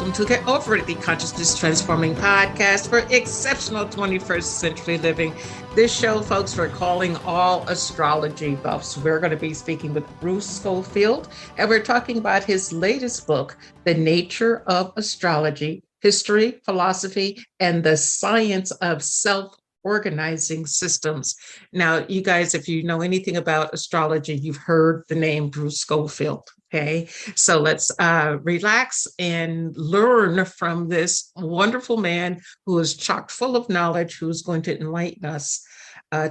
welcome to Get Over It, the consciousness transforming podcast for exceptional 21st century living. This show, folks, we're calling all astrology buffs. We're going to be speaking with Bruce Scofield, and we're talking about his latest book, The Nature of Astrology, History, Philosophy, and the Science of Self-Organizing Systems. Now, you guys, if you know anything about astrology, you've heard the name Bruce Scofield. Okay, so let's relax and learn from this wonderful man who is chock full of knowledge, who's going to enlighten us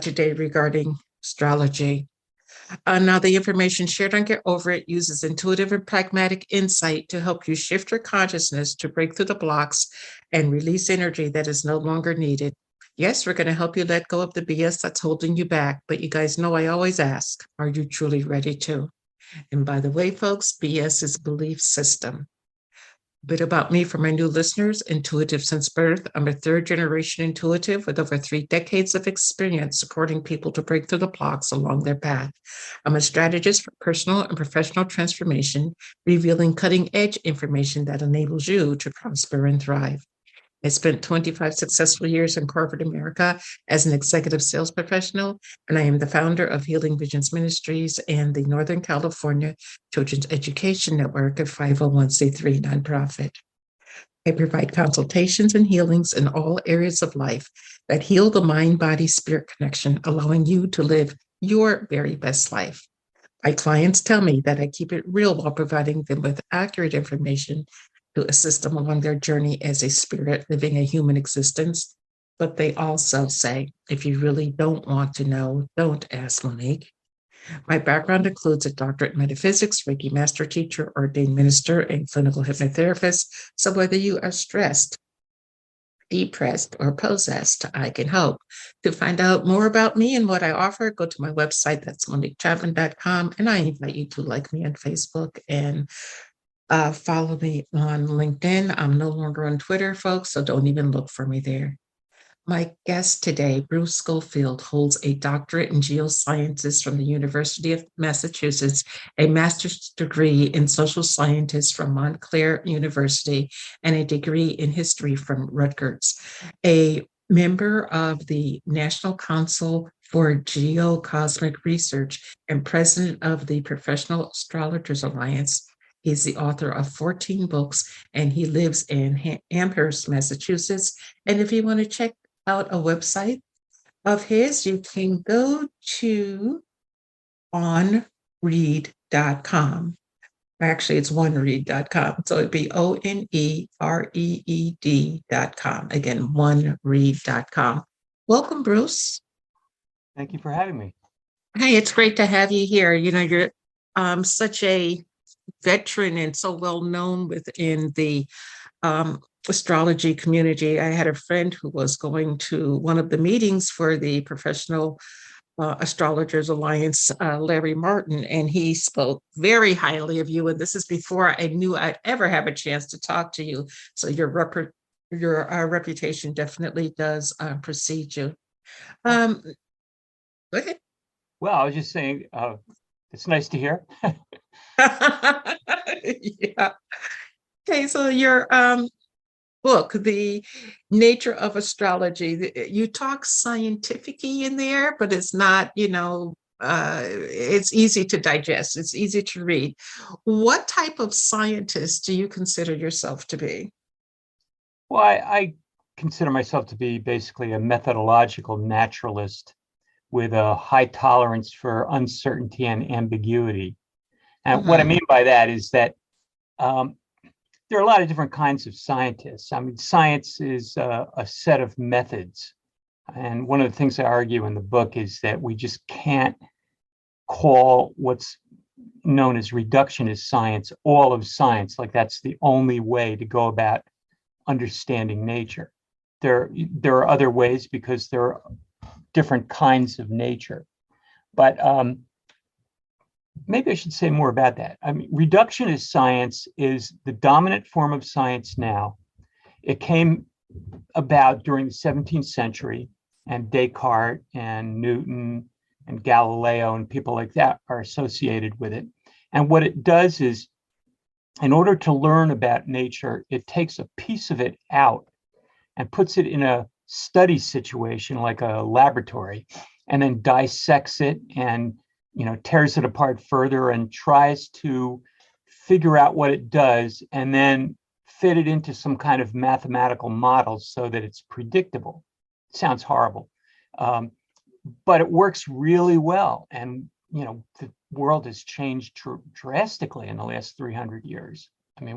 today regarding astrology. Now, the information shared on Get Over It uses intuitive and pragmatic insight to help you shift your consciousness to break through the blocks and release energy that is no longer needed. Yes, we're going to help you let go of the BS that's holding you back, but you guys know I always ask, are you truly ready to? And by the way, folks, BS is belief system. A bit about me for my new listeners, intuitive since birth. I'm a third generation intuitive with over 3 decades of experience supporting people to break through the blocks along their path. I'm a strategist for personal and professional transformation, revealing cutting edge information that enables you to prosper and thrive. I spent 25 successful years in corporate America as an executive sales professional, and I am the founder of Healing Visions Ministries and the Northern California Children's Education Network, a 501c3 nonprofit. I provide consultations and healings in all areas of life that heal the mind-body-spirit connection, allowing you to live your very best life. My clients tell me that I keep it real while providing them with accurate information to assist them along their journey as a spirit living a human existence. But they also say, if you really don't want to know, don't ask Monique. My background includes a doctorate in metaphysics, Reiki master teacher, ordained minister, and clinical hypnotherapist. So whether you are stressed, depressed, or possessed, I can help. To find out more about me and what I offer, go to my website, that's moniquechapman.com, and I invite you to like me on Facebook and follow me on LinkedIn. I'm no longer on Twitter, folks, so don't even look for me there. My guest today, Bruce Scofield, holds a doctorate in geosciences from the University of Massachusetts, a master's degree in social sciences from Montclair University, and a degree in history from Rutgers. A member of the National Council for Geocosmic Research and president of the Professional Astrologers Alliance. He's the author of 14 books, and he lives in Amherst, Massachusetts. And if you want to check out a website of his, you can go to onread.com. Actually, it's oneread.com. So it'd be ONEREED.com. Again, oneread.com. Welcome, Bruce. Thank you for having me. Hey, it's great to have you here. You know, you're such a veteran and so well known within the astrology community. I had a friend who was going to one of the meetings for the Professional Astrologers Alliance, Larry Martin, and he spoke very highly of you. And this is before I knew I'd ever have a chance to talk to you. So your reputation definitely does precede you. Go ahead. Well, I was just saying, it's nice to hear. Yeah. Okay, so your book, The Nature of Astrology, you talk scientific-y in there, but it's not, it's easy to digest. It's easy to read. What type of scientist do you consider yourself to be? Well, I consider myself to be basically a methodological naturalist with a high tolerance for uncertainty and ambiguity. And what I mean by that is that there are a lot of different kinds of scientists. I mean, science is a set of methods. And one of the things I argue in the book is that we just can't call what's known as reductionist science all of science, like that's the only way to go about understanding nature. There are other ways because there are different kinds of nature. But maybe I should say more about that. I mean, reductionist science is the dominant form of science now. It came about during the 17th century, and Descartes and Newton and Galileo and people like that are associated with it. And what it does is in order to learn about nature, it takes a piece of it out and puts it in a study situation like a laboratory, and then dissects it and tears it apart further and tries to figure out what it does and then fit it into some kind of mathematical model so that it's predictable. It sounds horrible, but it works really well. And the world has changed drastically in the last 300 years. I mean,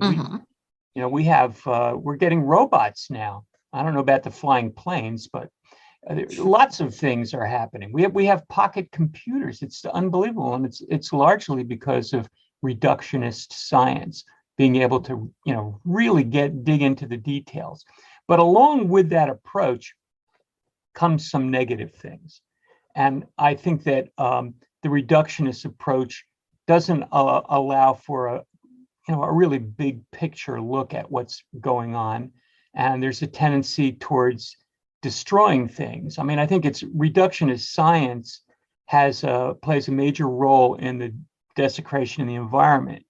we're getting robots now. I don't know about the flying planes, but lots of things are happening. We have pocket computers. It's unbelievable, and it's largely because of reductionist science being able to really dig into the details. But along with that approach comes some negative things, and I think that the reductionist approach doesn't allow for a really big picture look at what's going on. And there's a tendency towards destroying things. I mean, I think it's reductionist science plays a major role in the desecration of the environment.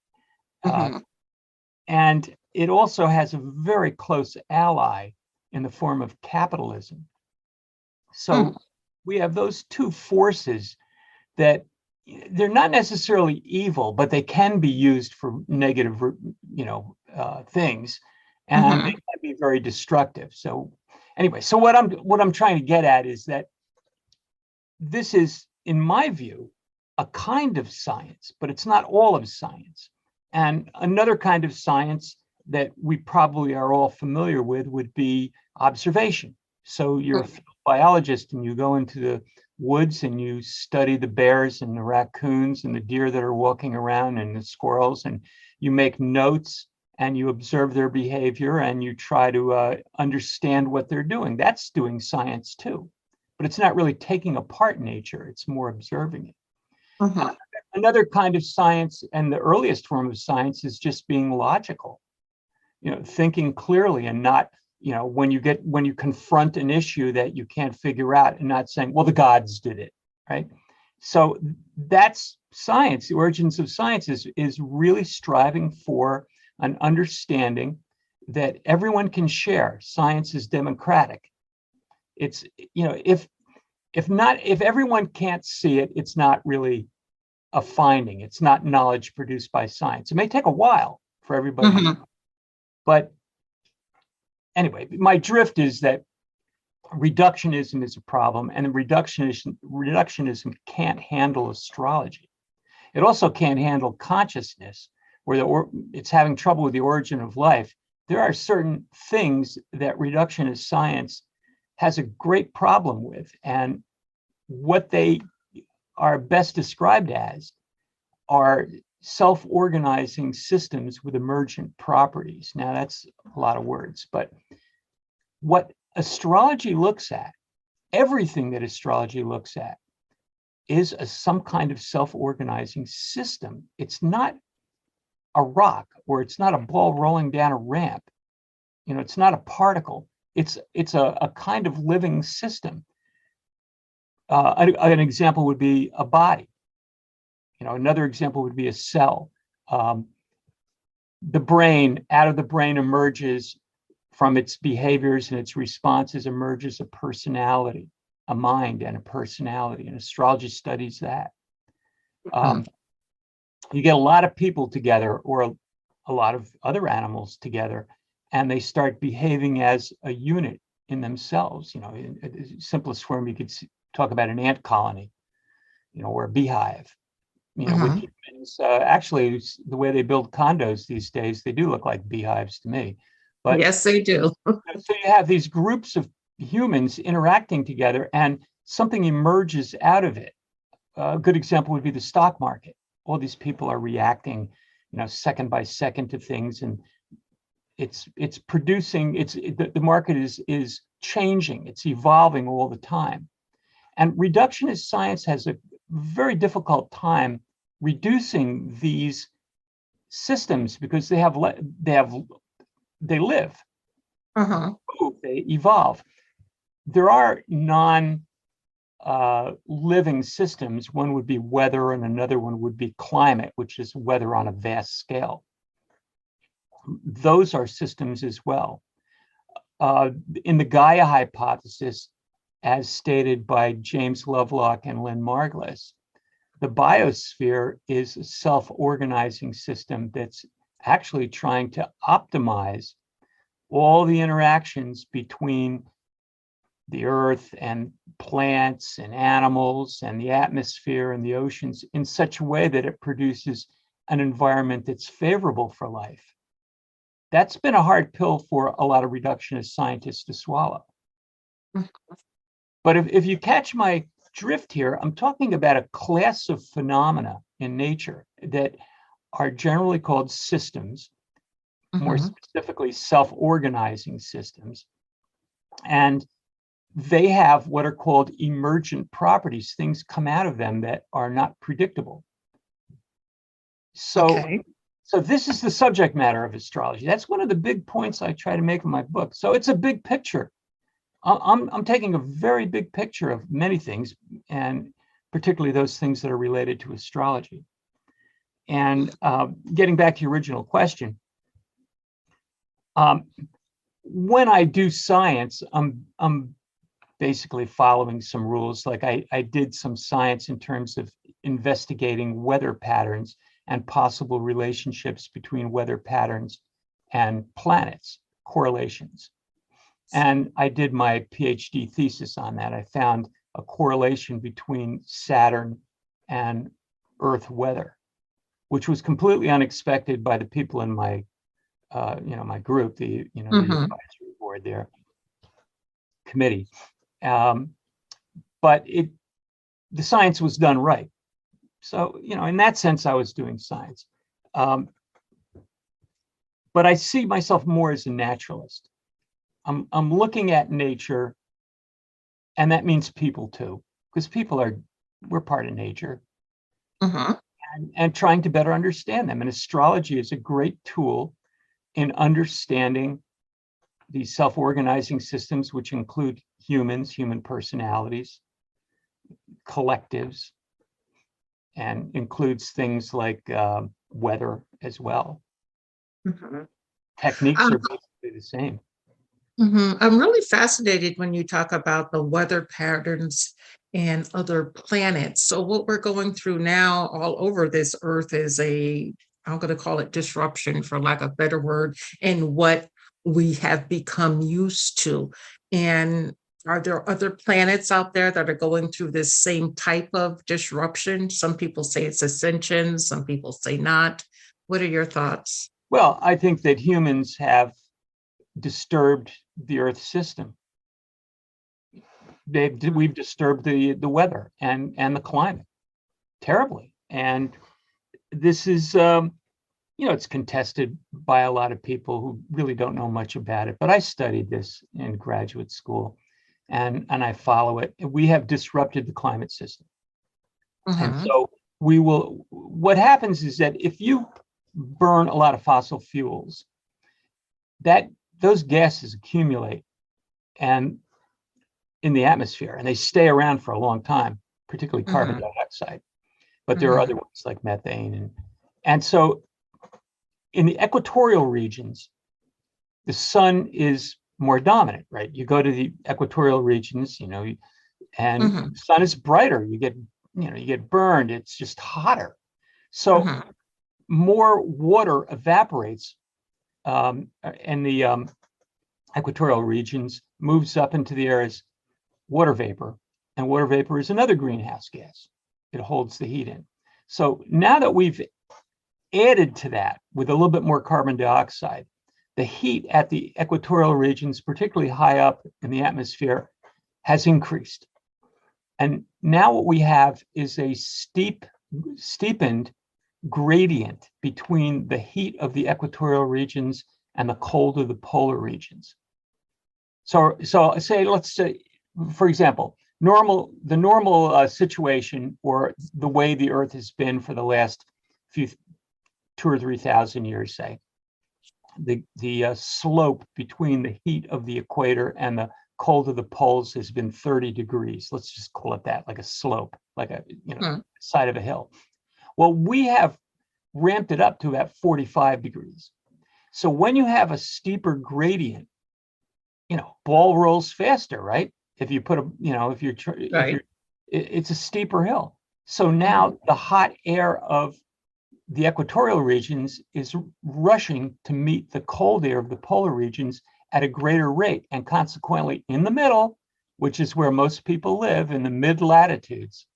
And it also has a very close ally in the form of capitalism. So we have those two forces that they're not necessarily evil, but they can be used for negative, things, and they can be very destructive. So anyway, so what I'm trying to get at is that this is, in my view, a kind of science, but it's not all of science. And another kind of science that we probably are all familiar with would be observation. So you're a biologist and you go into the woods and you study the bears and the raccoons and the deer that are walking around and the squirrels, and you make notes and you observe their behavior and you try to understand what they're doing. That's doing science too, but it's not really taking apart nature, it's more observing it. Another kind of science, and the earliest form of science, is just being logical, thinking clearly, and not when you confront an issue that you can't figure out, and not saying, well, the gods did it, right? So that's science. The origins of science is really striving for an understanding that everyone can share. Science is democratic. It's, if everyone can't see it, it's not really a finding. It's not knowledge produced by science. It may take a while for everybody, but anyway, my drift is that reductionism is a problem, and reductionism can't handle astrology. It also can't handle consciousness, where it's having trouble with the origin of life. There are certain things that reductionist science has a great problem with, and what they are best described as are self-organizing systems with emergent properties. Now, that's a lot of words, but what astrology looks at, everything that astrology looks at, is some kind of self-organizing system. It's not a rock, or it's not a ball rolling down a ramp. It's not a particle. It's a kind of living system. An example would be a body. Another example would be a cell. The brain, out of the brain emerges, from its behaviors and its responses, emerges a personality, a mind and a personality, and astrology studies that. You get a lot of people together, or a lot of other animals together, and they start behaving as a unit in themselves. In the simplest form, you could talk about an ant colony, or a beehive. With humans, actually, the way they build condos these days, they do look like beehives to me. But yes, they do. so you have these groups of humans interacting together, and something emerges out of it. A good example would be the stock market. All these people are reacting, second by second to things, and it's producing. The market is changing. It's evolving all the time, and reductionist science has a very difficult time reducing these systems because they live, they evolve. There are living systems. One would be weather, and another one would be climate, which is weather on a vast scale. those are systems as well. In the Gaia hypothesis, as stated by James Lovelock and Lynn Margulis, the biosphere is a self-organizing system that's actually trying to optimize all the interactions between the earth and plants and animals and the atmosphere and the oceans in such a way that it produces an environment that's favorable for life. That's been a hard pill for a lot of reductionist scientists to swallow. But if you catch my drift here, I'm talking about a class of phenomena in nature that are generally called systems, more specifically self-organizing systems. And they have what are called emergent properties. Things come out of them that are not predictable. So, so this is the subject matter of astrology. That's one of the big points I try to make in my book. So it's a big picture. I'm taking a very big picture of many things, and particularly those things that are related to astrology. And getting back to your original question, when I do science, I'm basically following some rules. Like I did some science in terms of investigating weather patterns and possible relationships between weather patterns and planets, correlations. And I did my PhD thesis on that. I found a correlation between Saturn and Earth weather, which was completely unexpected by the people in my, my group, the advisory board there, committee. But the science was done right. So, in that sense, I was doing science. But I see myself more as a naturalist. I'm looking at nature, and that means people too, because we're part of nature, and trying to better understand them. And astrology is a great tool in understanding these self-organizing systems, which include humans, human personalities, collectives, and includes things like weather as well. Techniques are basically the same. I'm really fascinated when you talk about the weather patterns and other planets. So what we're going through now all over this earth is I'm going to call it disruption, for lack of a better word, in what we have become used to. And are there other planets out there that are going through this same type of disruption? Some people say it's ascension, some people say not. What are your thoughts? Well, I think that humans have disturbed the Earth system. We've disturbed the weather and the climate terribly. And this is, it's contested by a lot of people who really don't know much about it. But I studied this in graduate school, and I follow it. We have disrupted the climate system. And so what happens is that if you burn a lot of fossil fuels, those gases accumulate and in the atmosphere, and they stay around for a long time, particularly carbon dioxide. But there are other ones like methane. And so in the equatorial regions, the sun is more dominant, right? You go to the equatorial regions, and the sun is brighter. You get burned. It's just hotter. So more water evaporates in the equatorial regions, moves up into the air as water vapor, and water vapor is another greenhouse gas. It holds the heat in. So now that we've added to that with a little bit more carbon dioxide, the heat at the equatorial regions, particularly high up in the atmosphere, has increased. And now what we have is a steepened gradient between the heat of the equatorial regions and the cold of the polar regions. So let's say, for example, the normal situation, or the way the Earth has been for the last 2,000 or 3,000 years, say, the slope between the heat of the equator and the cold of the poles has been 30 degrees. Let's just call it that, like a slope, like a side of a hill. Well, we have ramped it up to about 45 degrees. So when you have a steeper gradient, ball rolls faster, right? If you put it's a steeper hill. So now the hot air of the equatorial regions is rushing to meet the cold air of the polar regions at a greater rate. And consequently, in the middle, which is where most people live, in the mid latitudes,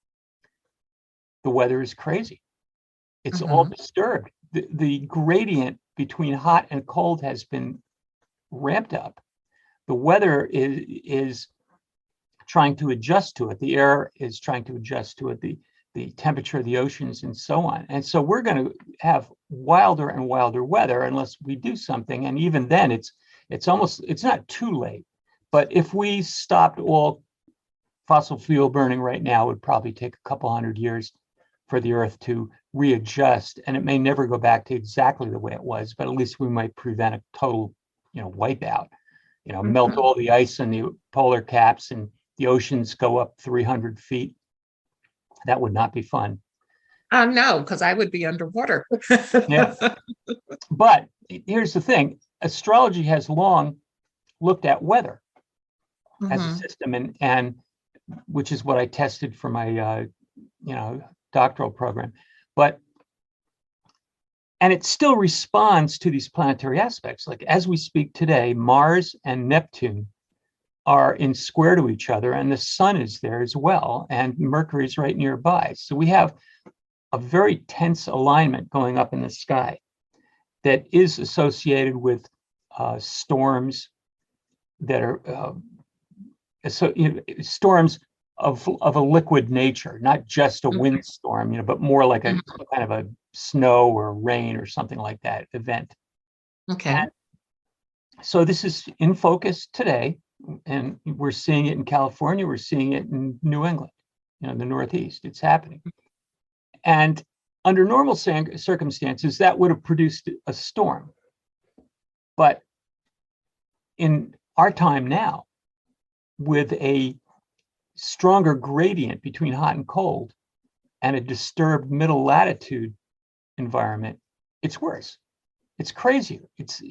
the weather is crazy. It's all disturbed. The gradient between hot and cold has been ramped up. The weather is trying to adjust to it. The air is trying to adjust to it, the temperature of the oceans and so on. And so we're going to have wilder and wilder weather unless we do something. And even then, it's not too late. But if we stopped all fossil fuel burning right now, it would probably take a couple hundred years for the Earth to readjust. And it may never go back to exactly the way it was, but at least we might prevent a total, wipeout. Melt all the ice in the polar caps and the oceans go up 300 feet. That would not be fun. No, because I would be underwater. Yeah. But here's the thing. Astrology has long looked at weather as a system, and which is what I tested for my doctoral program. And it still responds to these planetary aspects. Like as we speak today, Mars and Neptune are in square to each other, and the sun is there as well, and Mercury is right nearby. So we have a very tense alignment going up in the sky that is associated with storms that are storms of a liquid nature, not just a windstorm, but more like a kind of a snow or rain or something like that event. Okay. And so this is in focus today, and we're seeing it in California. We're seeing it in New England, the Northeast. It's happening. And under normal circumstances, that would have produced a storm. But in our time now, with a stronger gradient between hot and cold and a disturbed middle latitude environment, it's worse. It's crazier. It's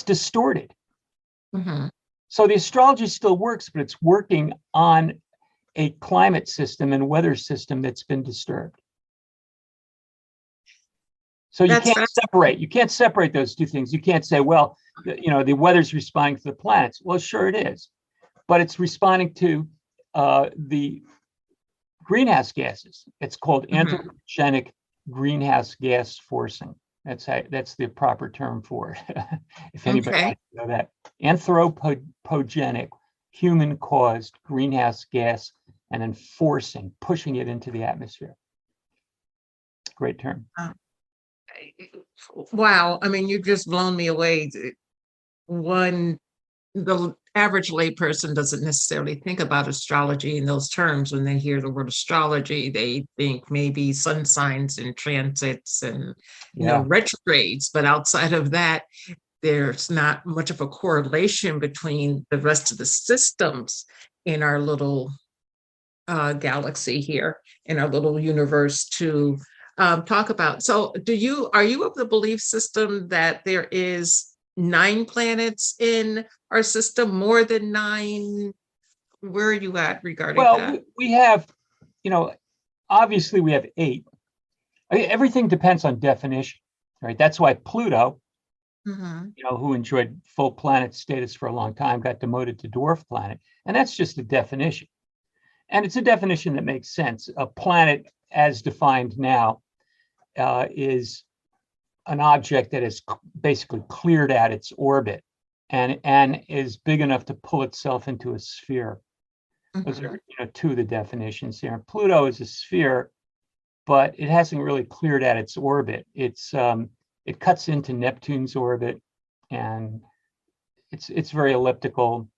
distorted. So the astrology still works, but it's working on a climate system and weather system that's been disturbed. So you can't separate those two things. You can't say, well, the weather's responding to the planets. Well, sure it is, but it's responding to the greenhouse gases. It's called anthropogenic greenhouse gas forcing. That's the proper term for it. If anybody wants to know that. Anthropogenic, human-caused greenhouse gas, and then forcing, pushing it into the atmosphere. Great term. Wow. I mean, you've just blown me away. The average layperson doesn't necessarily think about astrology in those terms. When they hear the word astrology, they think maybe sun signs and transits and retrogrades. But outside of that, there's not much of a correlation between the rest of the systems in our little galaxy here, in our little universe to talk about. So are you of the belief system that there is 9 planets in our system, more than 9? Where are you at regarding that? Well, we have, obviously we have 8. Everything depends on definition, right? That's why Pluto, who enjoyed full planet status for a long time, got demoted to dwarf planet. And that's just a definition. And it's a definition that makes sense. A planet, as defined now, is an object that is basically cleared out its orbit and is big enough to pull itself into a sphere. Those are two of the definitions here. Pluto is a sphere, but it hasn't really cleared out its orbit. It cuts into Neptune's orbit, and it's very elliptical,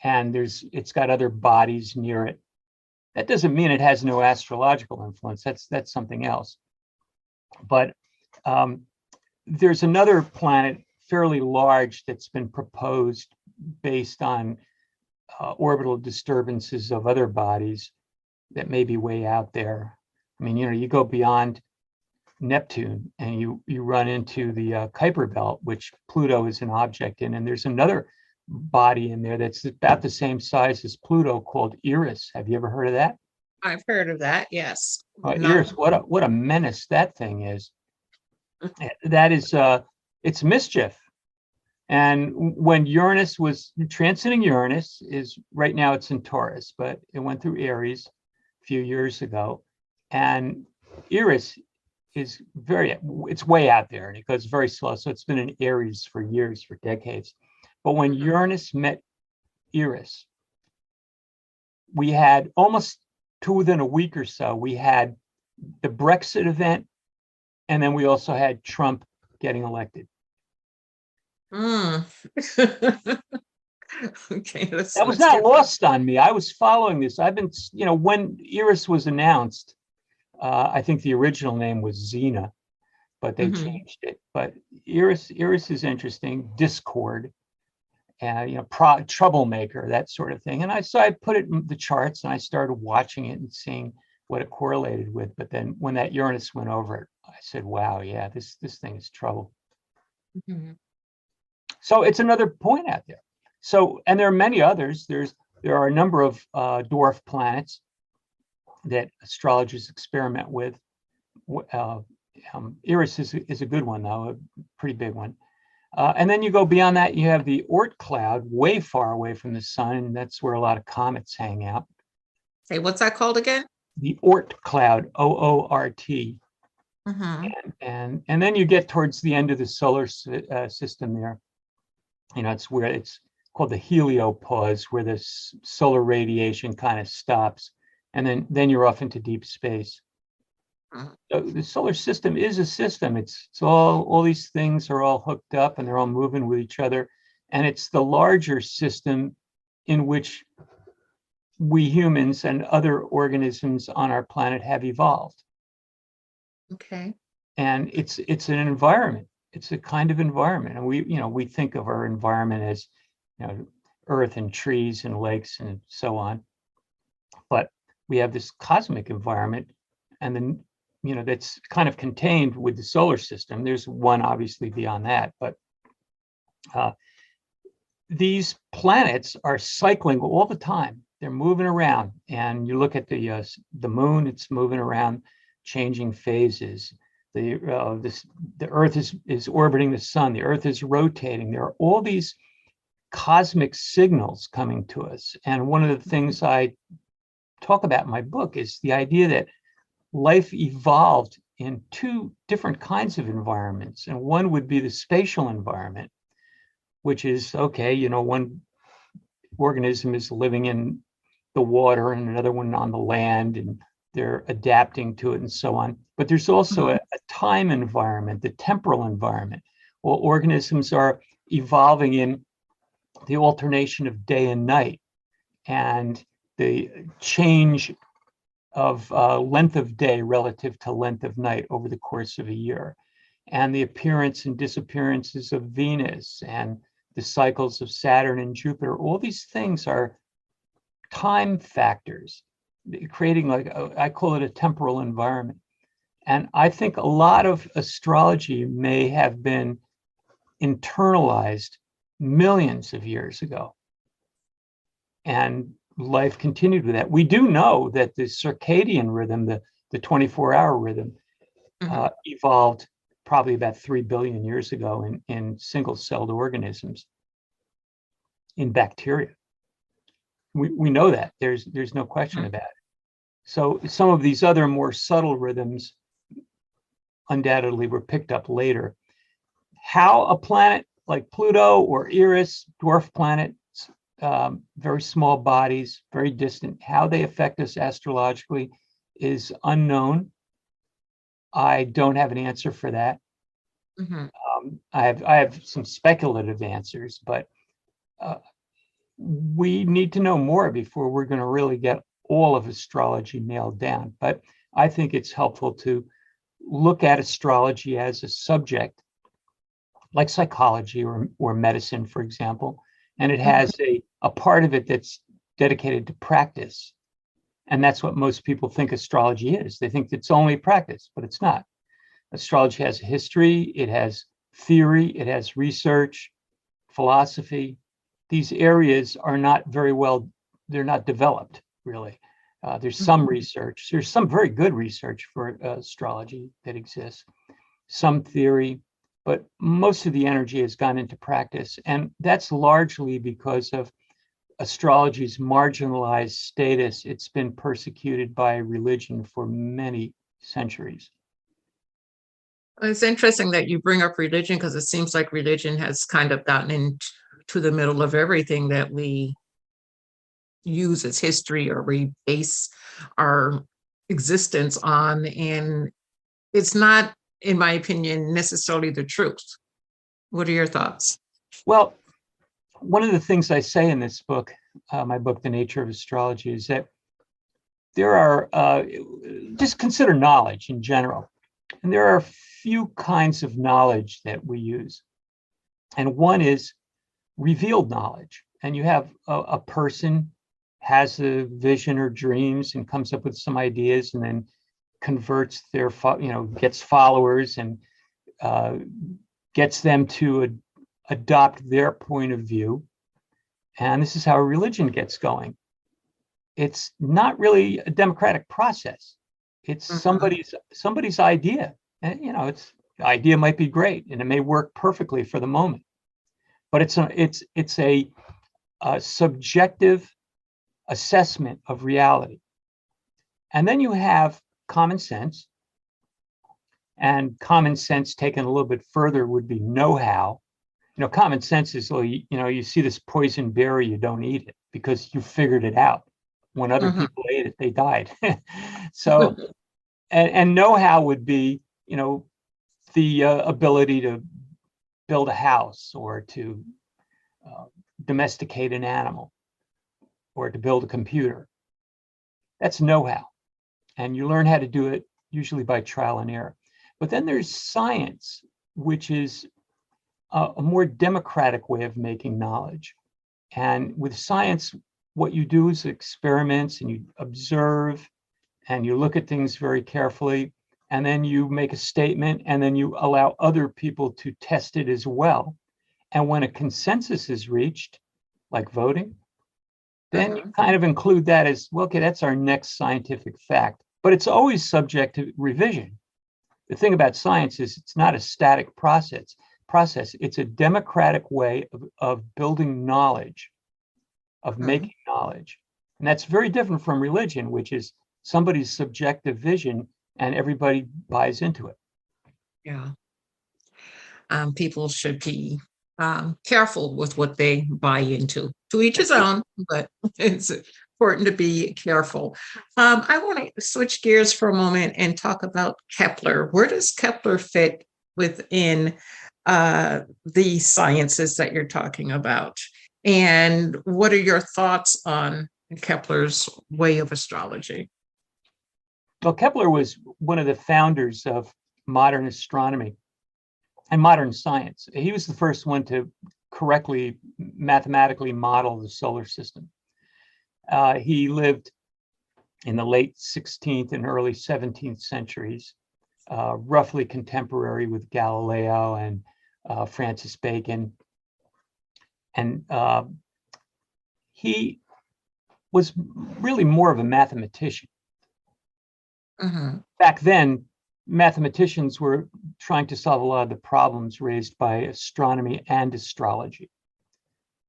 and it's got other bodies near it. That doesn't mean it has no astrological influence. That's something else. But there's another planet, fairly large, that's been proposed based on orbital disturbances of other bodies that may be way out there. I mean, you go beyond Neptune, and you run into the Kuiper belt, which Pluto is an object in, and there's another body in there that's about the same size as Pluto called Eris. Have you ever heard of that? I've heard of that. Yes. Eris, what a menace that thing is. That is it's mischief. And when Uranus was transiting, Uranus is right now it's in Taurus, but it went through Aries a few years ago, and Eris is it's way out there and it goes very slow. So it's been in Aries for years, for decades. But when Uranus met Eris, we had almost to within a week or so, we had the Brexit event, and then we also had Trump getting elected. Okay, that was not lost on me. I was following this. I've been, when Eris was announced, I think the original name was Xena, but they changed it. But Eris is interesting. Discord, troublemaker, that sort of thing. And I put it in the charts and I started watching it and seeing what it correlated with. But then when that Uranus went over it, I said, "Wow, yeah, this thing is trouble." So it's another point out there. So, and there are many others. There are a number of dwarf planets that astrologers experiment with. Eris is a good one, though, a pretty big one. And then you go beyond that, you have the Oort cloud, way far away from the sun, and that's where a lot of comets hang out. Hey, what's that called again? The Oort cloud, OORT. And then you get towards the end of the solar system there. It's where it's called the heliopause, where the solar radiation kind of stops, and then you're off into deep space. So the solar system is a system. It's all these things are all hooked up and they're all moving with each other. And it's the larger system in which we humans and other organisms on our planet have evolved. Okay. And it's an environment. It's a kind of environment. And we think of our environment as, earth and trees and lakes and so on. But we have this cosmic environment, and then that's kind of contained with the solar system. There's one obviously beyond that, but these planets are cycling all the time. They're moving around, and you look at the moon; it's moving around, changing phases. The Earth is orbiting the sun. The Earth is rotating. There are all these cosmic signals coming to us, and one of the things I talk about in my book is the idea that life evolved in two different kinds of environments. And one would be the spatial environment, which is, one organism is living in the water and another one on the land, and they're adapting to it and so on. But there's also a time environment, the temporal environment. Well, organisms are evolving in the alternation of day and night, and the change of length of day relative to length of night over the course of a year, and the appearance and disappearances of Venus and the cycles of Saturn and Jupiter. All these things are time factors, creating I call it a temporal environment. And I think a lot of astrology may have been internalized millions of years ago. And life continued with that. We do know that the circadian rhythm, the 24-hour rhythm, evolved probably about 3 billion years ago in single-celled organisms, in bacteria. We know that. There's no question about it. So some of these other more subtle rhythms undoubtedly were picked up later. How a planet like Pluto or Eris, dwarf planets, very small bodies, very distant, how they affect us astrologically is unknown. I don't have an answer for that. I have some speculative answers, but we need to know more before we're going to really get all of astrology nailed down. But I think it's helpful to look at astrology as a subject, like psychology or medicine, for example, and it has a part of it that's dedicated to practice. And that's what most people think astrology is. They think it's only practice, but it's not. Astrology has a history, it has theory, it has research, philosophy. These areas are not very well, they're not developed really. There's some research, there's some very good research for astrology that exists, some theory, but most of the energy has gone into practice. And that's largely because of astrology's marginalized status. It's been persecuted by religion for many centuries. It's interesting that you bring up religion because it seems like religion has kind of gotten into the middle of everything that we use as history or we base our existence on. And it's not, in my opinion, necessarily the truth. What are your thoughts? Well, one of the things I say in this book, my book, The Nature of Astrology, is that there are, just consider knowledge in general. And there are a few kinds of knowledge that we use. And one is revealed knowledge. And you have a person has a vision or dreams and comes up with some ideas and then converts their, gets followers and gets them to adopt their point of view. And this is how a religion gets going. It's not really a democratic process. It's somebody's idea. And it's the idea might be great and it may work perfectly for the moment, but it's a subjective assessment of reality. And then you have common sense, and common sense taken a little bit further would be know-how. Common sense is, you see this poison berry, you don't eat it because you figured it out. When other people ate it, they died. So, and know-how would be, the ability to build a house or to domesticate an animal or to build a computer. That's know-how. And you learn how to do it usually by trial and error. But then there's science, which is a more democratic way of making knowledge. And with science, what you do is experiments and you observe and you look at things very carefully, and then you make a statement and then you allow other people to test it as well. And when a consensus is reached, like voting, then you kind of include that as, well, okay, that's our next scientific fact. But it's always subject to revision. The thing about science is it's not a static process. It's a democratic way of building knowledge, of making knowledge. And that's very different from religion, which is somebody's subjective vision and everybody buys into it. Yeah. People should be careful with what they buy into. To each his own, but it's important to be careful. I want to switch gears for a moment and talk about Kepler. Where does Kepler fit within the sciences that you're talking about? And what are your thoughts on Kepler's way of astrology? Well, Kepler was one of the founders of modern astronomy and modern science. He was the first one to correctly mathematically model the solar system. He lived in the late 16th and early 17th centuries, roughly contemporary with Galileo and Francis Bacon. And he was really more of a mathematician. Back then, mathematicians were trying to solve a lot of the problems raised by astronomy and astrology.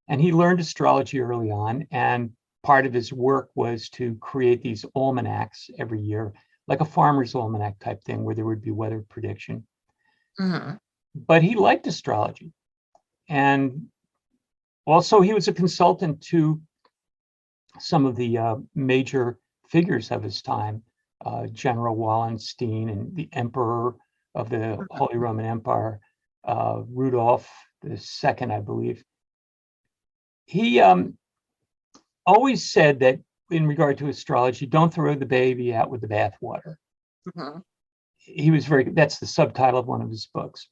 And he learned astrology early on, and part of his work was to create these almanacs every year, like a farmer's almanac type thing, where there would be weather prediction. But he liked astrology. And also, he was a consultant to some of the major figures of his time, General Wallenstein and the Emperor of the Holy Roman Empire, Rudolph II, I believe. He always said that in regard to astrology, don't throw the baby out with the bathwater. He was that's the subtitle of one of his books.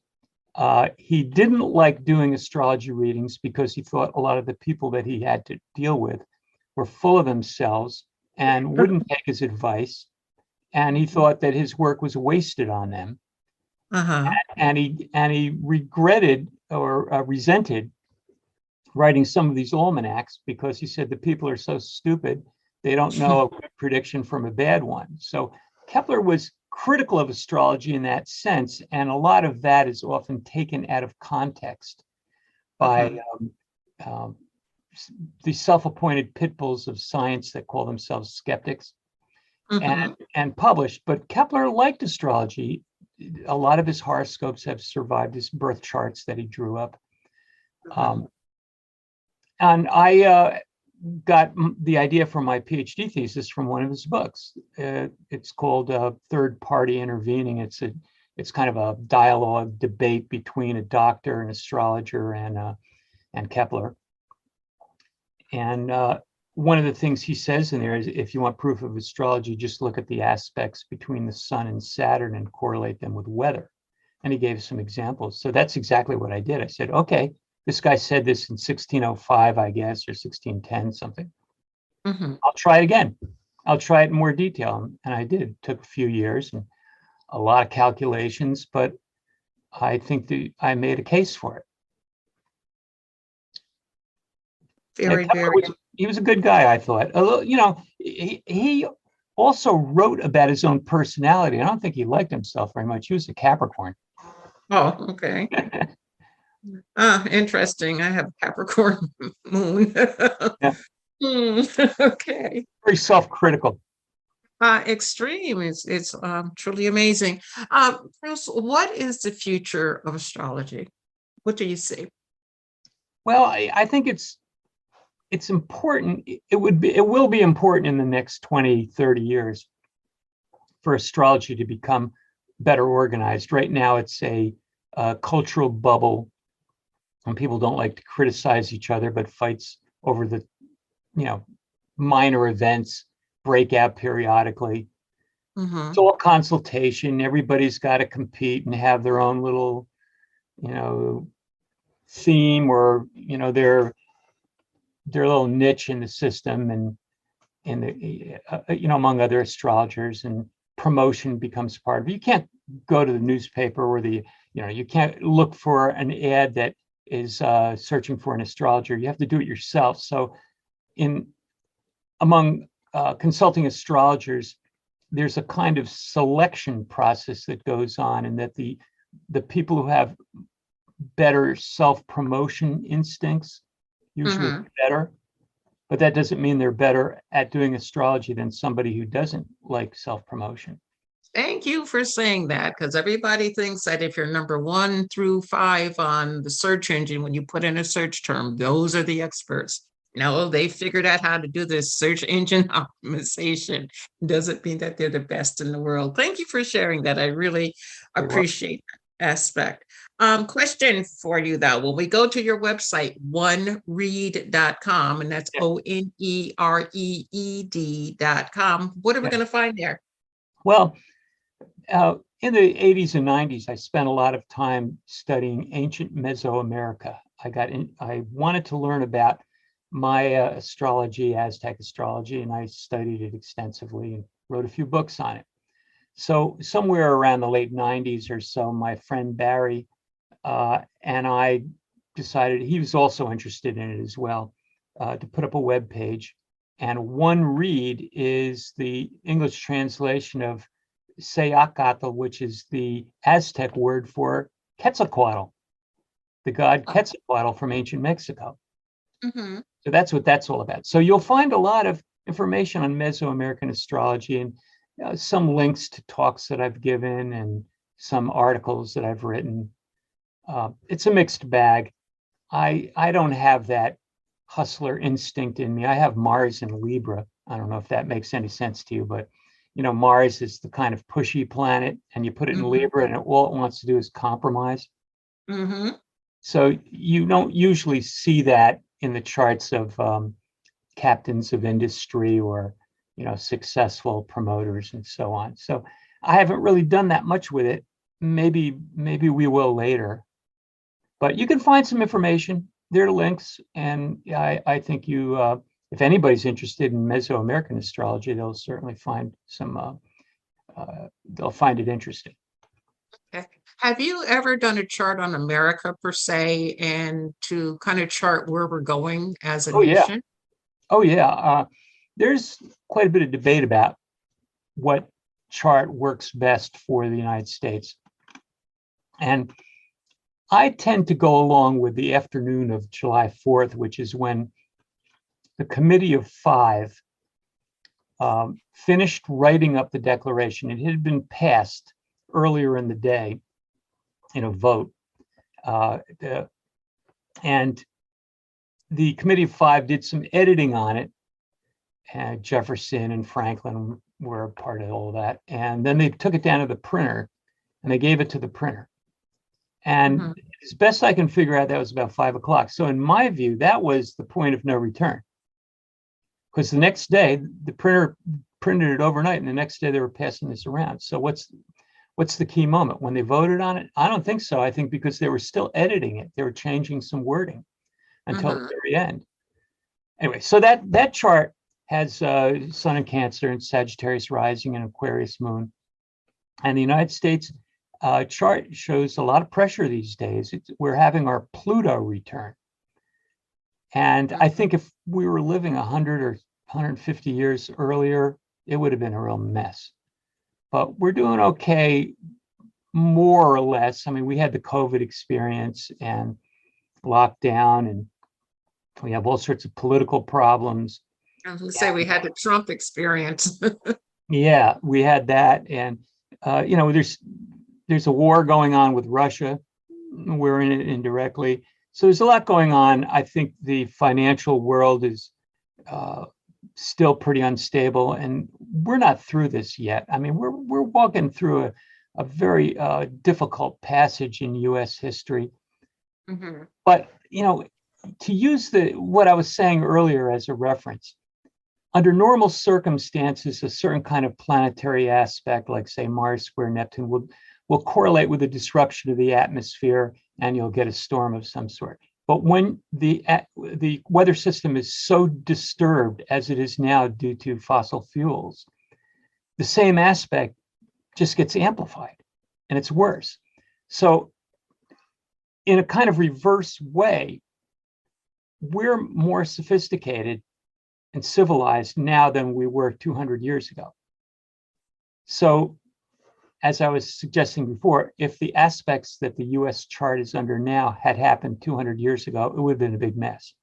He didn't like doing astrology readings because he thought a lot of the people that he had to deal with were full of themselves and wouldn't take his advice. And he thought that his work was wasted on them. Uh-huh. and he regretted or resented writing some of these almanacs because he said the people are so stupid they don't know a good prediction from a bad one. So Kepler was critical of astrology in that sense, and a lot of that is often taken out of context by um, the self-appointed pit bulls of science that call themselves skeptics and published. But Kepler liked astrology. A lot of his horoscopes have survived his birth charts that he drew up. And I got the idea for my PhD thesis from one of his books. It's called Third Party Intervening. It's kind of a dialogue debate between a doctor, an astrologer, and Kepler. And one of the things he says in there is, if you want proof of astrology, just look at the aspects between the sun and Saturn and correlate them with weather. And he gave some examples. So that's exactly what I did. I said, okay, this guy said this in 1605, I guess, or 1610, something. I'll try it again. I'll try it in more detail. And I did. It took a few years and a lot of calculations, but I think I made a case for it. He was a good guy, I thought. He also wrote about his own personality. I don't think he liked himself very much. He was a Capricorn. Oh, okay. Interesting. I have Capricorn moon. Yeah. Okay. Very self-critical. Extreme. It's truly amazing. Bruce, what is the future of astrology? What do you see? Well, I think it's important. It will be important in the next 20, 30 years for astrology to become better organized. Right now, it's a cultural bubble, and people don't like to criticize each other, but fights over the, minor events break out periodically. It's all consultation. Everybody's got to compete and have their own little, theme or, their little niche in the system, and in the among other astrologers, and promotion becomes part of it. You can't go to the newspaper or you can't look for an ad that is searching for an astrologer. You have to do it yourself. So among consulting astrologers, there's a kind of selection process that goes on, and that the people who have better self-promotion instincts usually better, but that doesn't mean they're better at doing astrology than somebody who doesn't like self-promotion. Thank you for saying that, because everybody thinks that if you're number 1 through 5 on the search engine, when you put in a search term, those are the experts. No, they figured out how to do this search engine optimization. Doesn't mean that they're the best in the world. Thank you for sharing that. I really appreciate that aspect. Question for you, though. When we go to your website, onereed.com, and that's ONEREED.com, what are we going to find there? Well, in the 80s and 90s, I spent a lot of time studying ancient Mesoamerica. I wanted to learn about Maya astrology, Aztec astrology, and I studied it extensively and wrote a few books on it. So somewhere around the late 90s or so, my friend Barry and I decided, he was also interested in it as well, to put up a web page. And One Reed is the English translation of Sayacatl, which is the Aztec word for Quetzalcoatl, the god Quetzalcoatl from ancient Mexico. So that's what that's all about. So you'll find a lot of information on Mesoamerican astrology, and some links to talks that I've given and some articles that I've written. It's a mixed bag. I don't have that hustler instinct in me. I have Mars in Libra. I don't know if that makes any sense to you, but Mars is the kind of pushy planet, and you put it in Libra, and all it wants to do is compromise. So you don't usually see that in the charts of captains of industry or successful promoters and so on. So I haven't really done that much with it. Maybe we will later, but you can find some information. There are links, and I think if anybody's interested in Mesoamerican astrology, they'll certainly find they'll find it interesting. Okay. Have you ever done a chart on America per se, and to kind of chart where we're going as a Oh yeah. nation? Oh yeah. There's quite a bit of debate about what chart works best for the United States. And I tend to go along with the afternoon of July 4th, which is when the Committee of Five finished writing up the Declaration. It had been passed earlier in the day in a vote. And the Committee of Five did some editing on it. Jefferson and Franklin were a part of all that. And then they took it down to the printer and they gave it to the printer. And as best I can figure out, that was about 5 o'clock. So in my view, that was the point of no return. Because the next day, the printer printed it overnight, and the next day they were passing this around. So what's the key moment? When they voted on it? I don't think so. I think because they were still editing it, they were changing some wording until the very end. Anyway, so that chart has Sun in Cancer and Sagittarius rising and Aquarius moon. And the United States chart shows a lot of pressure these days. We're having our Pluto return. And I think if we were living 100 or 150 years earlier, it would have been a real mess. But we're doing okay, more or less. I mean, we had the COVID experience and lockdown, and we have all sorts of political problems. I was going to say we had the Trump experience. Yeah, we had that. And, there's a war going on with Russia. We're in it indirectly. So there's a lot going on. I think the financial world is still pretty unstable, and we're not through this yet. I mean, we're walking through a very difficult passage in U.S. history. But to use what I was saying earlier as a reference, under normal circumstances, a certain kind of planetary aspect, like say Mars square Neptune, will correlate with a disruption of the atmosphere, and you'll get a storm of some sort. But when the weather system is so disturbed as it is now due to fossil fuels, the same aspect just gets amplified, and it's worse. So in a kind of reverse way, we're more sophisticated and civilized now than we were 200 years ago. So as I was suggesting before, if the aspects that the US chart is under now had happened 200 years ago, it would have been a big mess.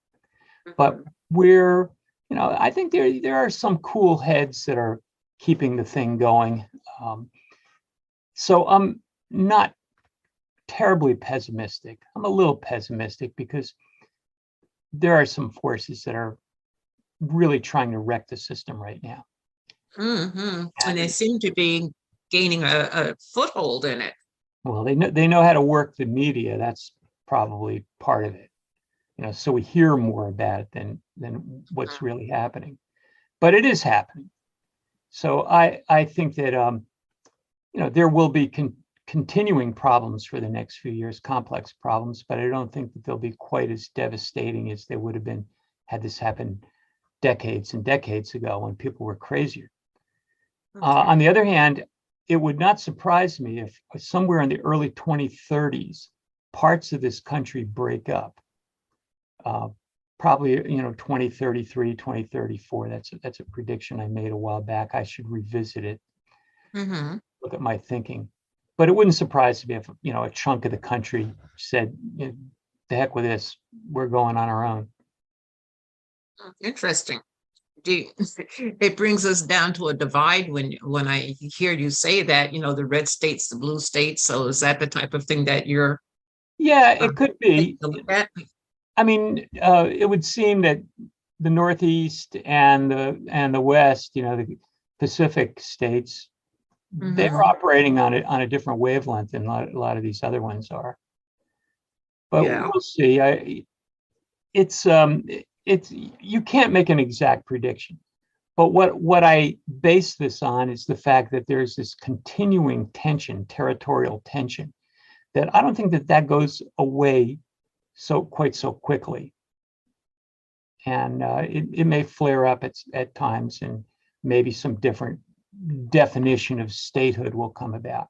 But I think there are some cool heads that are keeping the thing going. So I'm not terribly pessimistic. I'm a little pessimistic because there are some forces that are really trying to wreck the system right now. And they seem to be gaining a foothold in it. Well, they know how to work the media. That's probably part of it. So we hear more about it than what's really happening. But it is happening. So I think that there will be continuing problems for the next few years, complex problems, but I don't think that they'll be quite as devastating as they would have been had this happened decades and decades ago when people were crazier. On the other hand, it would not surprise me if somewhere in the early 2030s, parts of this country break up. Probably, 2033, 2034. That's a prediction I made a while back. I should revisit it, look at my thinking. But it wouldn't surprise me if, a chunk of the country said, the heck with this, we're going on our own. Interesting. It brings us down to a divide when I hear you say that, the red states, the blue states. So is that the type of thing that you're? Yeah, it could be. I mean, it would seem that the Northeast and the West, the Pacific states, they're operating on a different wavelength than a lot of these other ones are. But we'll see. It's you can't make an exact prediction. But what I base this on is the fact that there's this continuing tension, territorial tension, that I don't think that goes away quite so quickly. And it may flare up at times, and maybe some different definition of statehood will come about.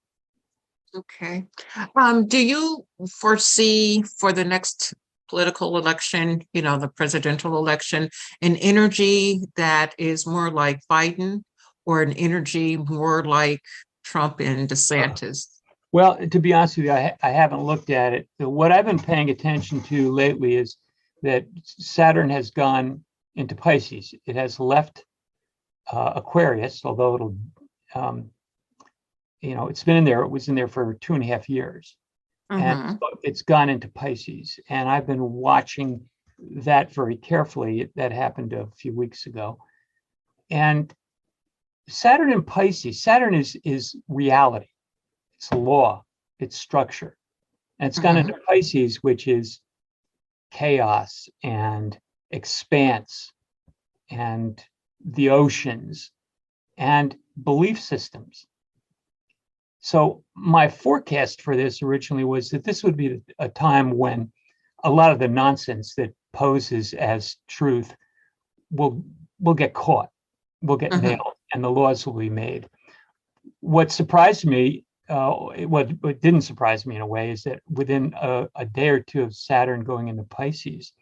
Okay. Do you foresee for the next political election, the presidential election, an energy that is more like Biden or an energy more like Trump and DeSantis? Well, to be honest with you, I haven't looked at it. What I've been paying attention to lately is that Saturn has gone into Pisces. It has left Aquarius, although it'll, it's been in there. It was in there for 2.5 years, and Mm-hmm. it's gone into Pisces. And I've been watching that very carefully. That happened a few weeks ago. And Saturn in Pisces, Saturn is reality. It's law, it's structure. And it's gone into Pisces, which is chaos and expanse and the oceans and belief systems. So my forecast for this originally was that this would be a time when a lot of the nonsense that poses as truth will get caught, will get nailed, and the laws will be made. What surprised me, what didn't surprise me in a way, is that within a day or two of Saturn going into Pisces,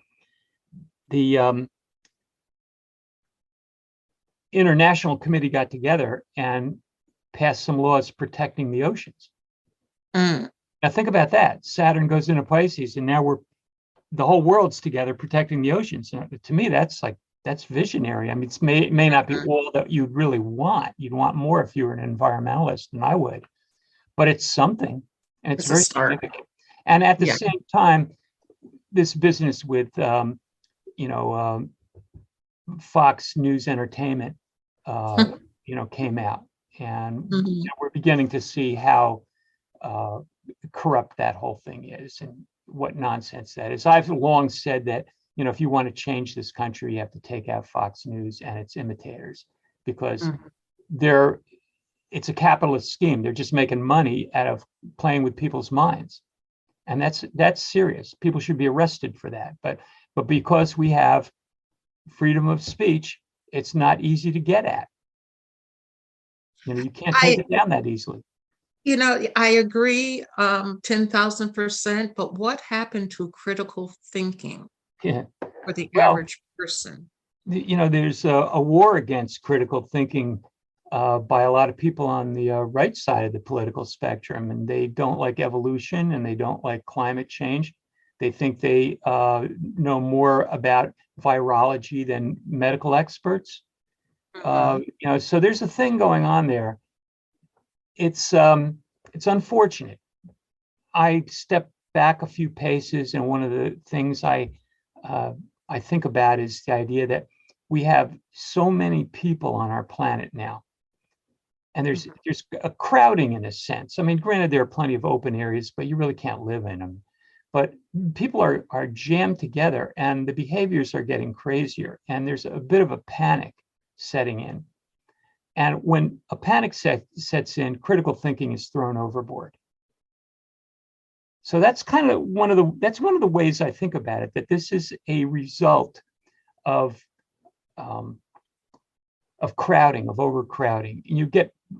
the International Committee got together and passed some laws protecting the oceans. Now think about that. Saturn goes into Pisces, and now the whole world's together protecting the oceans. And to me, that's visionary. I mean, it may not be all that you'd really want. You'd want more if you were an environmentalist, than I would. But it's something, and it's very significant. And at the same time, this business with Fox News Entertainment, came out, and we're beginning to see how corrupt that whole thing is, and what nonsense that is. I've long said that if you want to change this country, you have to take out Fox News and its imitators, because it's a capitalist scheme. They're just making money out of playing with people's minds, and that's serious. People should be arrested for that. But because we have freedom of speech, it's not easy to get at. You can't take it down that easily. I agree 10,000%, but what happened to critical thinking for the average person? There's a war against critical thinking by a lot of people on the right side of the political spectrum, and they don't like evolution, and they don't like climate change. They think they know more about virology than medical experts. So there's a thing going on there. It's unfortunate. I step back a few paces, and one of the things I think about is the idea that we have so many people on our planet now, and there's a crowding in a sense. I mean, granted, there are plenty of open areas, but you really can't live in them. But people are jammed together, and the behaviors are getting crazier, and there's a bit of a panic setting in. And when a panic sets in, critical thinking is thrown overboard. So that's kind of one of the ways I think about it, that this is a result of crowding, of overcrowding.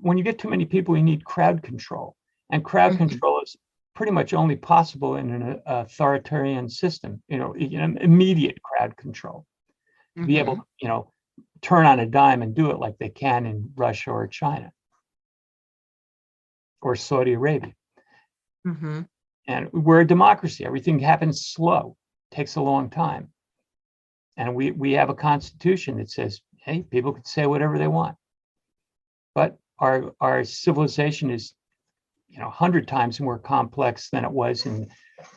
When you get too many people, you need crowd control, and crowd control is pretty much only possible in an authoritarian system. Immediate crowd control, to be able to turn on a dime and do it like they can in Russia or China or Saudi Arabia. And we're a democracy. Everything happens slow, takes a long time. And we have a constitution that says, hey, people can say whatever they want. But our civilization is 100 times more complex than it was in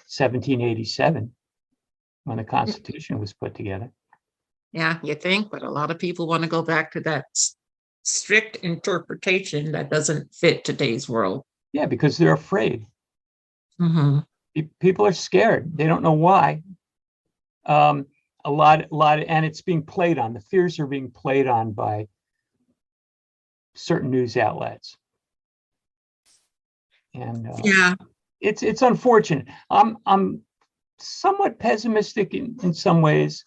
1787 when the Constitution was put together. Yeah, you think, but a lot of people want to go back to that strict interpretation that doesn't fit today's world. Yeah, because they're afraid. People are scared. They don't know why. A lot, and it's being played on. The fears are being played on by certain news outlets. And it's unfortunate. I'm somewhat pessimistic in some ways,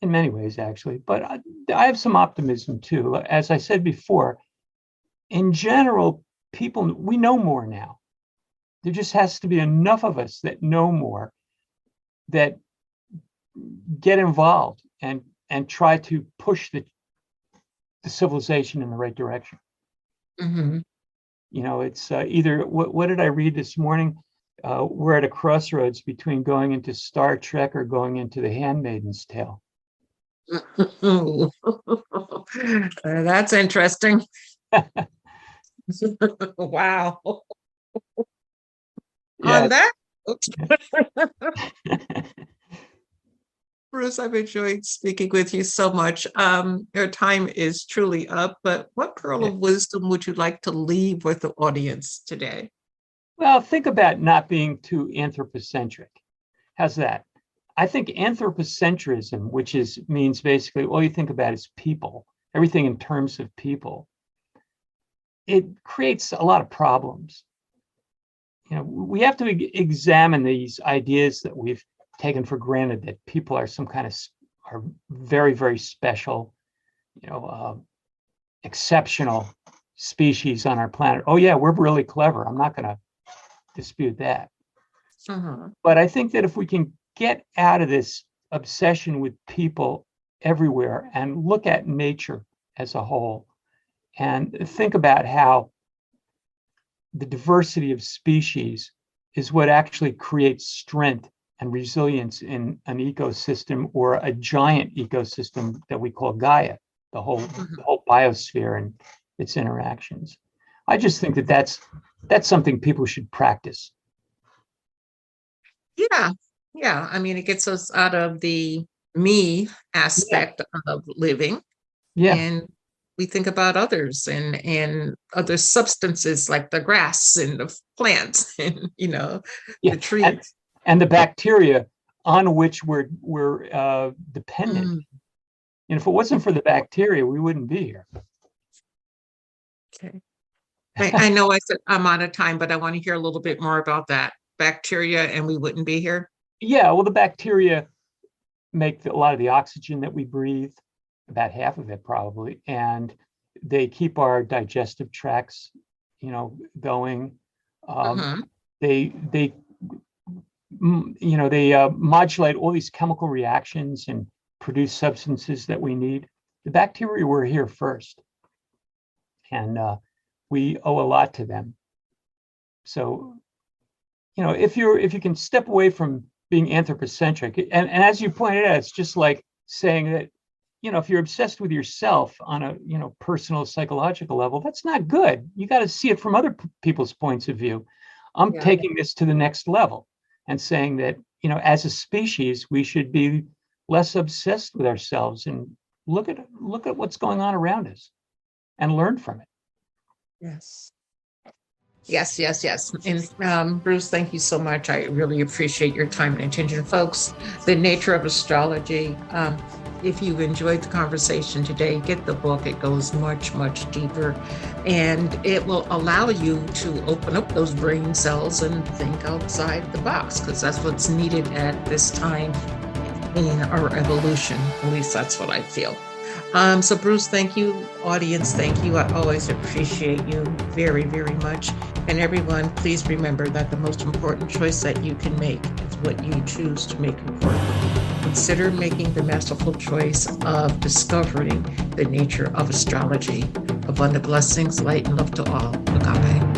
in many ways actually, but I have some optimism too. As I said before, in general, we know more now. There just has to be enough of us that know more, that get involved and try to push the civilization in the right direction. Mm-hmm. You know, it's either what did I read this morning? We're at a crossroads between going into Star Trek or going into The Handmaid's Tale. That's interesting. Wow. Yeah. On that, Bruce, I've enjoyed speaking with you so much. Your time is truly up, but what pearl of wisdom would you like to leave with the audience today? Well, think about not being too anthropocentric. How's that? I think anthropocentrism, which means basically all you think about is people, everything in terms of people, it creates a lot of problems. You know, we have to examine these ideas that we've taken for granted, that people are some kind of are very, very special, you know, exceptional species on our planet. Oh yeah, we're really clever. I'm not going to dispute that. But I think that if we can get out of this obsession with people everywhere and look at nature as a whole and think about how the diversity of species is what actually creates strength and resilience in an ecosystem, or a giant ecosystem that we call Gaia, the whole biosphere and its interactions. I just think that that's something people should practice. Yeah. I mean, it gets us out of the me aspect of living. Yeah. And we think about others and other substances like the grass and the plants and, you know, the trees. And the bacteria on which we're dependent. And if it wasn't for the bacteria, we wouldn't be here. Okay. I know I said I'm out of time, but I want to hear a little bit more about that. Bacteria and we wouldn't be here? Yeah, well, the bacteria make a lot of the oxygen that we breathe, about half of it probably, and they keep our digestive tracts, you know, going. They you know, they modulate all these chemical reactions and produce substances that we need. The bacteria were here first, and we owe a lot to them. So, you know, if you can step away from being anthropocentric, and as you pointed out, it's just like saying that, you know, if you're obsessed with yourself on a, you know, personal psychological level, that's not good. You got to see it from other people's points of view. I'm taking this to the next level and saying that, you know, as a species, we should be less obsessed with ourselves and look at what's going on around us and learn from it. Yes. And Bruce, thank you so much. I really appreciate your time and attention. Folks, The Nature of Astrology. If you've enjoyed the conversation today, get the book. It goes much, much deeper, and it will allow you to open up those brain cells and think outside the box, because that's what's needed at this time in our evolution. At least that's what I feel. So Bruce, thank you. Audience, thank you. I always appreciate you very, very much. And everyone, please remember that the most important choice that you can make is what you choose to make important. Consider making the masterful choice of discovering the nature of astrology. Abundant blessings, light and love to all. Agape.